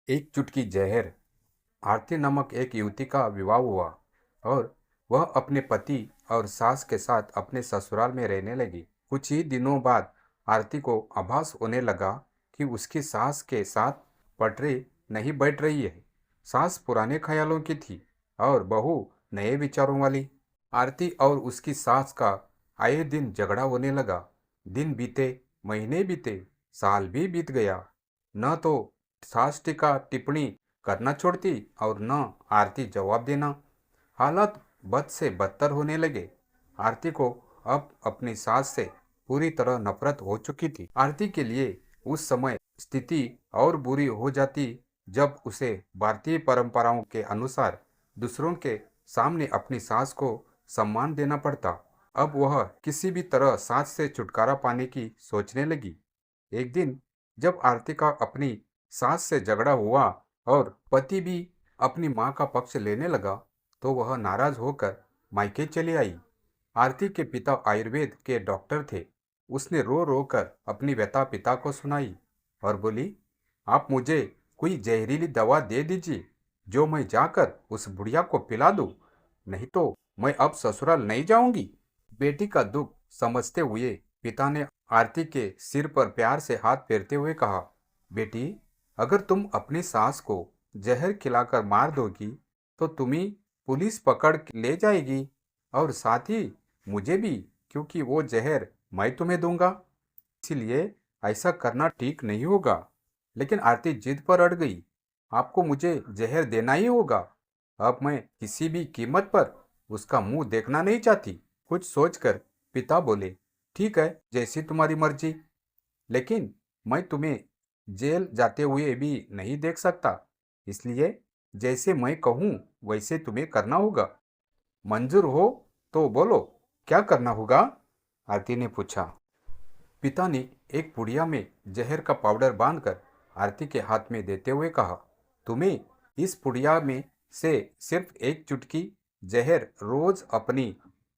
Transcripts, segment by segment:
एक चुटकी जहर। आरती नामक एक युवती का विवाह हुआ और वह अपने पति और सास के साथ अपने ससुराल में रहने लगी। कुछ ही दिनों बाद आरती को आभास होने लगा कि उसकी सास के साथ पटरी नहीं बैठ रही है। सास पुराने ख्यालों की थी और बहू नए विचारों वाली। आरती और उसकी सास का आए दिन झगड़ा होने लगा। दिन बीते, महीने बीते, साल भी बीत गया। न तो सास टीका टिप्पणी करना छोड़ती और न आरती जवाब देना। हालात बद से बदतर होने लगे। आरती को अब अपनी सास से पूरी तरह नफरत हो चुकी थी। आरती के लिए उस समय स्थिति और बुरी हो जाती जब उसे भारतीय परंपराओं के अनुसार दूसरों के सामने अपनी सास को सम्मान देना पड़ता। अब वह किसी भी तरह सास से छुटकारा पाने की सोचने लगी। एक दिन जब आरती का अपनी सास से झगड़ा हुआ और पति भी अपनी माँ का पक्ष लेने लगा, तो वह नाराज होकर मायके चली आई। आरती के पिता आयुर्वेद के डॉक्टर थे। उसने रो रो कर अपनी व्यथा पिता को सुनाई और बोली, आप मुझे कोई जहरीली दवा दे दीजिए जो मैं जाकर उस बुढ़िया को पिला दूं, नहीं तो मैं अब ससुराल नहीं जाऊंगी। बेटी का दुख समझते हुए पिता ने आरती के सिर पर प्यार से हाथ फेरते हुए कहा, बेटी, अगर तुम अपनी सास को जहर खिलाकर मार दोगी तो तुम्हें पुलिस पकड़ ले जाएगी और साथ ही मुझे भी, क्योंकि वो जहर मैं तुम्हें दूंगा। इसलिए ऐसा करना ठीक नहीं होगा। लेकिन आरती जिद पर अड़ गई, आपको मुझे जहर देना ही होगा। अब मैं किसी भी कीमत पर उसका मुंह देखना नहीं चाहती। कुछ सोचकर पिता बोले, ठीक है, जैसी तुम्हारी मर्जी, लेकिन मैं तुम्हें जेल जाते हुए भी नहीं देख सकता। इसलिए जैसे मैं कहूँ वैसे तुम्हें करना होगा। मंजूर हो तो बोलो, क्या करना होगा? आरती ने पूछा। पिता ने एक पुड़िया में जहर का पाउडर बांधकर आरती के हाथ में देते हुए कहा, तुम्हें इस पुड़िया में से सिर्फ एक चुटकी जहर रोज अपनी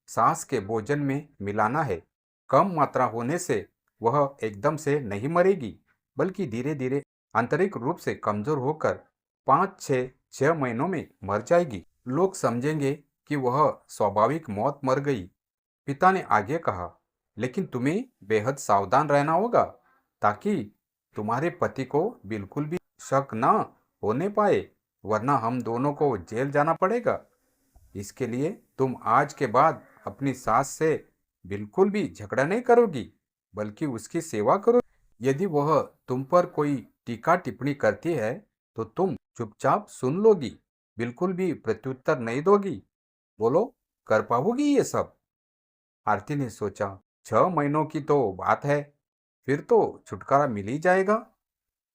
सास के भोजन में मिलाना है। कम मात्रा होने से वह एकदम से नहीं मरेगी, बल्कि धीरे धीरे आंतरिक रूप से कमजोर होकर 5 से 6 महीनों में मर जाएगी। लोग समझेंगे कि वह स्वाभाविक मौत मर गई। पिता ने आगे कहा, लेकिन तुम्हें बेहद सावधान रहना होगा ताकि तुम्हारे पति को बिल्कुल भी शक ना होने पाए, वरना हम दोनों को जेल जाना पड़ेगा। इसके लिए तुम आज के बाद अपनी सास से बिल्कुल भी झगड़ा नहीं करोगी, बल्कि उसकी सेवा करो। यदि वह तुम पर कोई टीका टिप्पणी करती है तो तुम चुपचाप सुन लोगी, बिल्कुल भी प्रत्युत्तर नहीं दोगी। बोलो, कर पाओगी ये सब? आरती ने सोचा, 6 महीनों की तो बात है, फिर तो छुटकारा मिल ही जाएगा।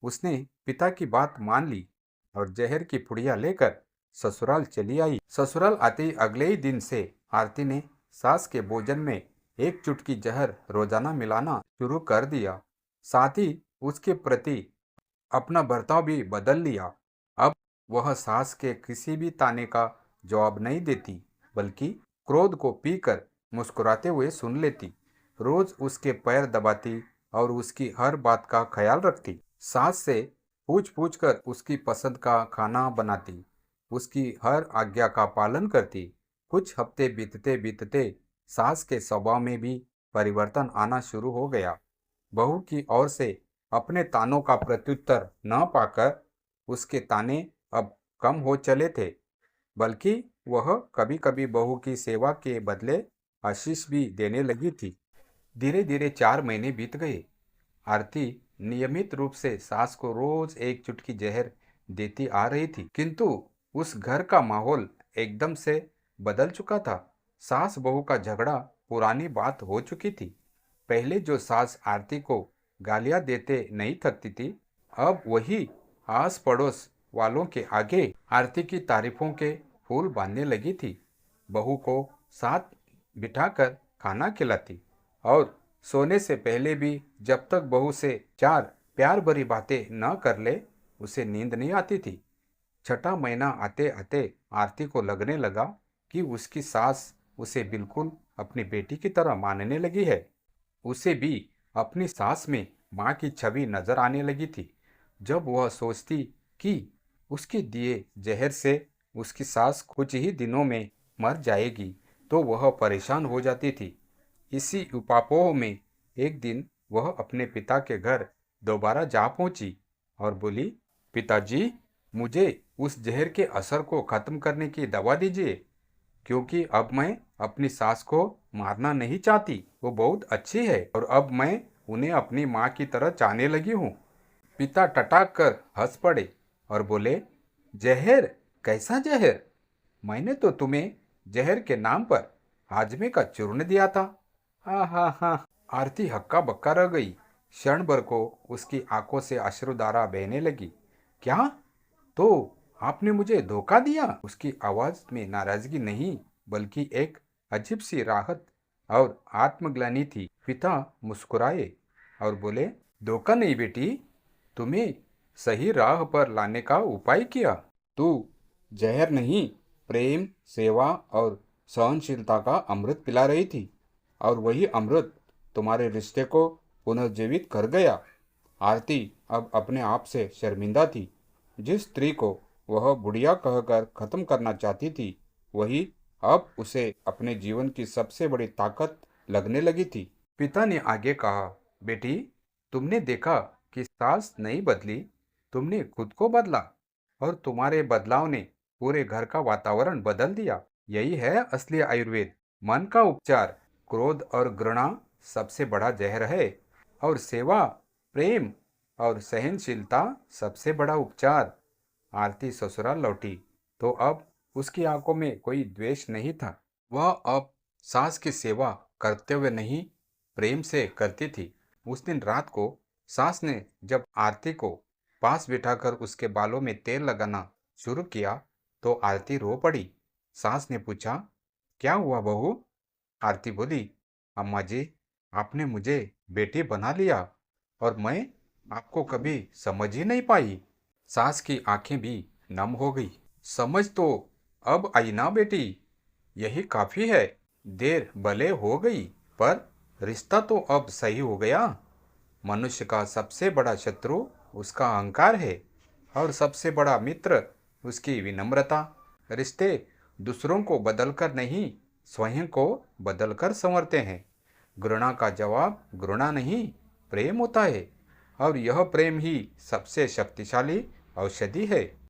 उसने पिता की बात मान ली और जहर की पुड़िया लेकर ससुराल चली आई। ससुराल आते ही अगले ही दिन से आरती ने सास के भोजन में एक चुटकी जहर रोजाना मिलाना शुरू कर दिया। साथ ही उसके प्रति अपना बर्ताव भी बदल लिया। अब वह सास के किसी भी ताने का जवाब नहीं देती, बल्कि क्रोध को पीकर मुस्कुराते हुए सुन लेती। रोज उसके पैर दबाती और उसकी हर बात का ख्याल रखती। सास से पूछ पूछ कर उसकी पसंद का खाना बनाती, उसकी हर आज्ञा का पालन करती। कुछ हफ्ते बीतते बीतते सास के स्वभाव में भी परिवर्तन आना शुरू हो गया। बहू की ओर से अपने तानों का प्रत्युत्तर न पाकर उसके ताने अब कम हो चले थे, बल्कि वह कभी कभी बहू की सेवा के बदले आशीष भी देने लगी थी। धीरे धीरे 4 महीने बीत गए। आरती नियमित रूप से सास को रोज एक चुटकी जहर देती आ रही थी, किंतु उस घर का माहौल एकदम से बदल चुका था। सास बहू का झगड़ा पुरानी बात हो चुकी थी। पहले जो सास आरती को गालियां देते नहीं थकती थी, अब वही आस पड़ोस वालों के आगे आरती की तारीफों के फूल बांधने लगी थी। बहू को साथ बिठाकर खाना खिलाती और सोने से पहले भी जब तक बहू से चार प्यार भरी बातें न कर ले, उसे नींद नहीं आती थी। छठा महीना आते आते आरती को लगने लगा कि उसकी सास उसे बिल्कुल अपनी बेटी की तरह मानने लगी है। उसे भी अपनी सास में माँ की छवि नजर आने लगी थी। जब वह सोचती कि उसके दिए जहर से उसकी सास कुछ ही दिनों में मर जाएगी, तो वह परेशान हो जाती थी। इसी उपापोह में एक दिन वह अपने पिता के घर दोबारा जा पहुंची और बोली, पिताजी, मुझे उस जहर के असर को खत्म करने की दवा दीजिए, क्योंकि अब मैं अपनी सास को मारना नहीं चाहती। वो बहुत अच्छी है और अब मैं उन्हें अपनी माँ की तरह चाहने लगी हूँ। पिता टटाक कर हंस पड़े और बोले, जहर? कैसा जहर? मैंने तो तुम्हें जहर के नाम पर हाजमे का चूर्ण दिया था। हाँ हाँ हाँ। आरती हक्का बक्का रह गई। क्षण भर को उसकी आंखों से अश्रुधारा बहने लगी। क्या? तो आपने मुझे धोखा दिया? उसकी आवाज में नाराजगी नहीं, बल्कि एक अजीब सी राहत और आत्मग्लानि थी। पिता मुस्कुराए और बोले, धोखा नहीं बेटी, तुम्हें सही राह पर लाने का उपाय किया। तू जहर नहीं, प्रेम, सेवा और सहनशीलता का अमृत पिला रही थी, और वही अमृत तुम्हारे रिश्ते को पुनर्जीवित कर गया। आरती अब अपने आप से शर्मिंदा थी। जिस स्त्री को वह बुढ़िया कहकर खत्म करना चाहती थी, वही अब उसे अपने जीवन की सबसे बड़ी ताकत लगने लगी थी। पिता ने आगे कहा, बेटी, तुमने देखा कि सास नहीं बदली, तुमने खुद को बदला, और तुम्हारे बदलाव ने पूरे घर का वातावरण बदल दिया। यही है असली आयुर्वेद, मन का उपचार। क्रोध और घृणा सबसे बड़ा जहर है, और सेवा, प्रेम और सहनशीलता सबसे बड़ा उपचार। आरती ससुराल लौटी तो अब उसकी आंखों में कोई द्वेष नहीं था। वह अब सास की सेवा करते हुए नहीं, प्रेम से करती थी। उस दिन रात को सास ने जब आरती को पास बिठाकर उसके बालों में तेल लगाना शुरू किया, तो आरती रो पड़ी। सास ने पूछा, क्या हुआ बहू? आरती बोली, अम्मा जी, आपने मुझे बेटी बना लिया और मैं आपको कभी समझ ही नहीं पाई। सास की आंखें भी नम हो गई। समझ तो अब आई ना बेटी, यही काफी है। देर भले हो गई, पर रिश्ता तो अब सही हो गया। मनुष्य का सबसे बड़ा शत्रु उसका अहंकार है, और सबसे बड़ा मित्र उसकी विनम्रता। रिश्ते दूसरों को बदलकर नहीं, स्वयं को बदलकर संवरते हैं। घृणा का जवाब घृणा नहीं, प्रेम होता है, और यह प्रेम ही सबसे शक्तिशाली औषधि है।